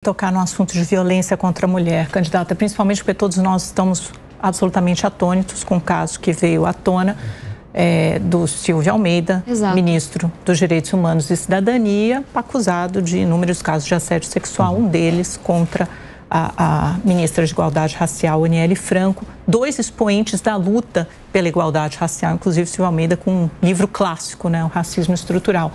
Tocar no assunto de violência contra a mulher, candidata, principalmente porque todos nós estamos absolutamente atônitos com o caso que veio à tona do Silvio Almeida, Exato. Ministro dos Direitos Humanos e Cidadania, acusado de inúmeros casos de assédio sexual, um deles contra a ministra de Igualdade Racial, Aniele Franco, dois expoentes da luta pela igualdade racial, inclusive Silvio Almeida com um livro clássico, né, O Racismo Estrutural.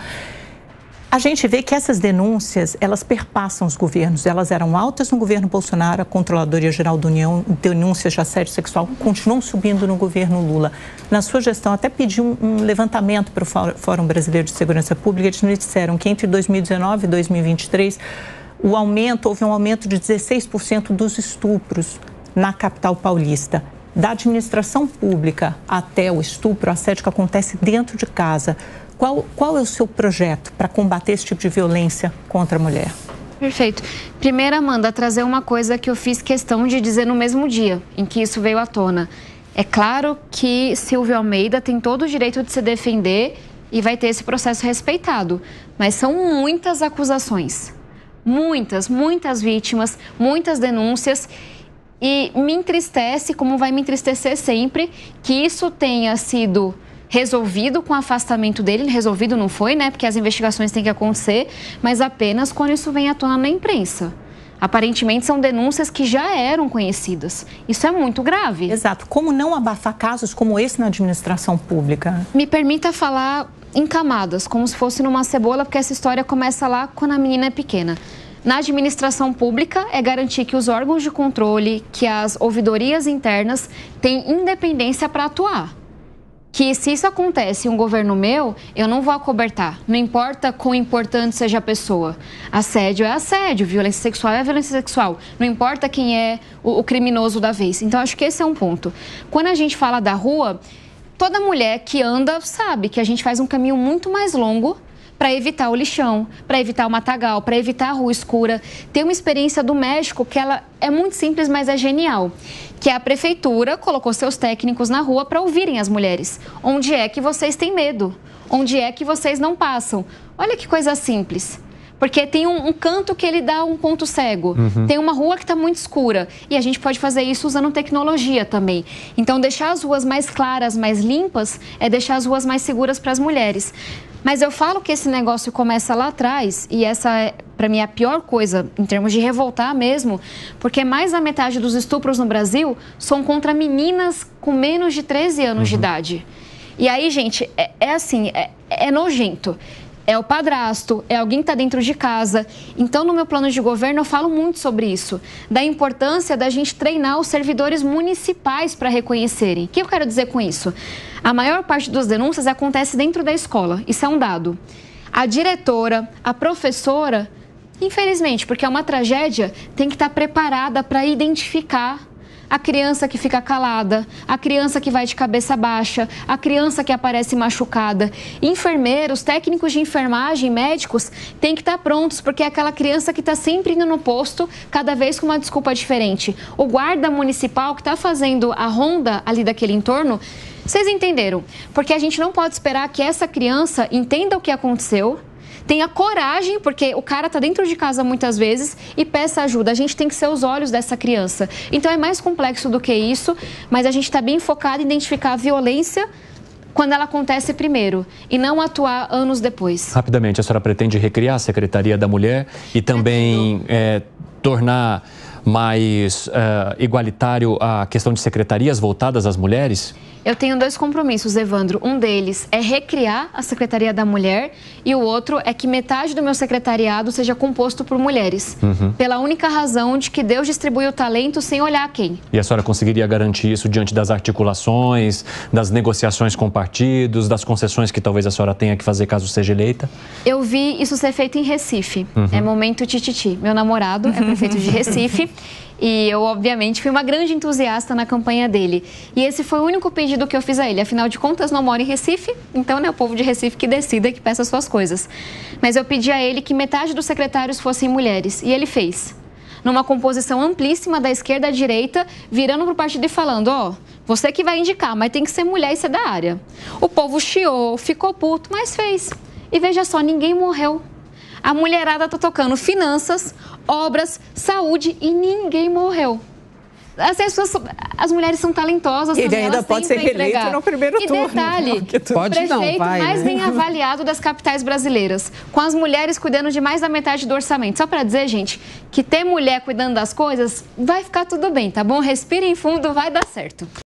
A gente vê que essas denúncias, elas perpassam os governos. Elas eram altas no governo Bolsonaro, a Controladoria Geral da União, denúncias de assédio sexual continuam subindo no governo Lula. Na sua gestão, até pediu um levantamento para o Fórum Brasileiro de Segurança Pública. Eles me disseram que entre 2019 e 2023, houve um aumento de 16% dos estupros na capital paulista. Da administração pública até o estupro, o assédio que acontece dentro de casa. Qual é o seu projeto para combater esse tipo de violência contra a mulher? Perfeito. Primeiro, Amanda, trazer uma coisa que eu fiz questão de dizer no mesmo dia em que isso veio à tona. É claro que Silvio Almeida tem todo o direito de se defender e vai ter esse processo respeitado. Mas são muitas acusações. Muitas vítimas, muitas denúncias. E me entristece, como vai me entristecer sempre, que isso tenha sido resolvido com o afastamento dele. Resolvido não foi, né? Porque as investigações têm que acontecer, mas apenas quando isso vem à tona na imprensa. Aparentemente são denúncias que já eram conhecidas. Isso é muito grave. Exato. Como não abafar casos como esse na administração pública? Me permita falar em camadas, como se fosse numa cebola, porque essa história começa lá quando a menina é pequena. Na administração pública, é garantir que os órgãos de controle, que as ouvidorias internas têm independência para atuar. Que se isso acontece em um governo meu, eu não vou acobertar. Não importa quão importante seja a pessoa. Assédio é assédio, violência sexual é violência sexual. Não importa quem é o criminoso da vez. Então, acho que esse é um ponto. Quando a gente fala da rua, toda mulher que anda sabe que a gente faz um caminho muito mais longo para evitar o lixão, para evitar o matagal, para evitar a rua escura. Tem uma experiência do México que ela é muito simples, mas é genial. Que a prefeitura colocou seus técnicos na rua para ouvirem as mulheres. Onde é que vocês têm medo? Onde é que vocês não passam? Olha que coisa simples. Porque tem um canto que ele dá um ponto cego. Tem uma rua que está muito escura. E a gente pode fazer isso usando tecnologia também. Então, deixar as ruas mais claras, mais limpas, é deixar as ruas mais seguras para as mulheres. Mas eu falo que esse negócio começa lá atrás, e essa é, para mim, a pior coisa, em termos de revoltar mesmo, porque mais da metade dos estupros no Brasil são contra meninas com menos de 13 anos de idade. E aí, gente, é nojento. É o padrasto, é alguém que está dentro de casa. Então, no meu plano de governo, eu falo muito sobre isso. Da importância da gente treinar os servidores municipais para reconhecerem. O que eu quero dizer com isso? A maior parte das denúncias acontece dentro da escola. Isso é um dado. A diretora, a professora, infelizmente, porque é uma tragédia, tem que estar preparada para identificar a criança que fica calada, a criança que vai de cabeça baixa, a criança que aparece machucada. Enfermeiros, técnicos de enfermagem, médicos, têm que estar prontos, porque é aquela criança que está sempre indo no posto, cada vez com uma desculpa diferente. O guarda municipal que está fazendo a ronda ali daquele entorno, vocês entenderam? Porque a gente não pode esperar que essa criança entenda o que aconteceu, tenha coragem, porque o cara está dentro de casa muitas vezes, e peça ajuda. A gente tem que ser os olhos dessa criança. Então é mais complexo do que isso, mas a gente está bem focado em identificar a violência quando ela acontece primeiro e não atuar anos depois. Rapidamente, a senhora pretende recriar a Secretaria da Mulher e também tornar mais igualitário a questão de secretarias voltadas às mulheres? Eu tenho dois compromissos, Evandro. Um deles é recriar a Secretaria da Mulher e o outro é que metade do meu secretariado seja composto por mulheres. Pela única razão de que Deus distribui o talento sem olhar quem. E a senhora conseguiria garantir isso diante das articulações, das negociações com partidos, das concessões que talvez a senhora tenha que fazer caso seja eleita? Eu vi isso ser feito em Recife. É momento tititi. Meu namorado é prefeito de Recife. E eu, obviamente, fui uma grande entusiasta na campanha dele. E esse foi o único pedido que eu fiz a ele. Afinal de contas, não moro em Recife, então é o povo de Recife que decida, que peça as suas coisas. Mas eu pedi a ele que metade dos secretários fossem mulheres. E ele fez. Numa composição amplíssima da esquerda à direita, virando pro partido e falando, ó, você que vai indicar, mas tem que ser mulher e ser da área. O povo chiou, ficou puto, mas fez. E veja só, ninguém morreu. A mulherada tá tocando finanças, obras, saúde e ninguém morreu. As mulheres são talentosas também. Ele ainda pode ser reeleito no primeiro turno. E detalhe, o prefeito mais bem avaliado das capitais brasileiras, com as mulheres cuidando de mais da metade do orçamento. Só para dizer, gente, que ter mulher cuidando das coisas vai ficar tudo bem, tá bom? Respirem fundo, vai dar certo.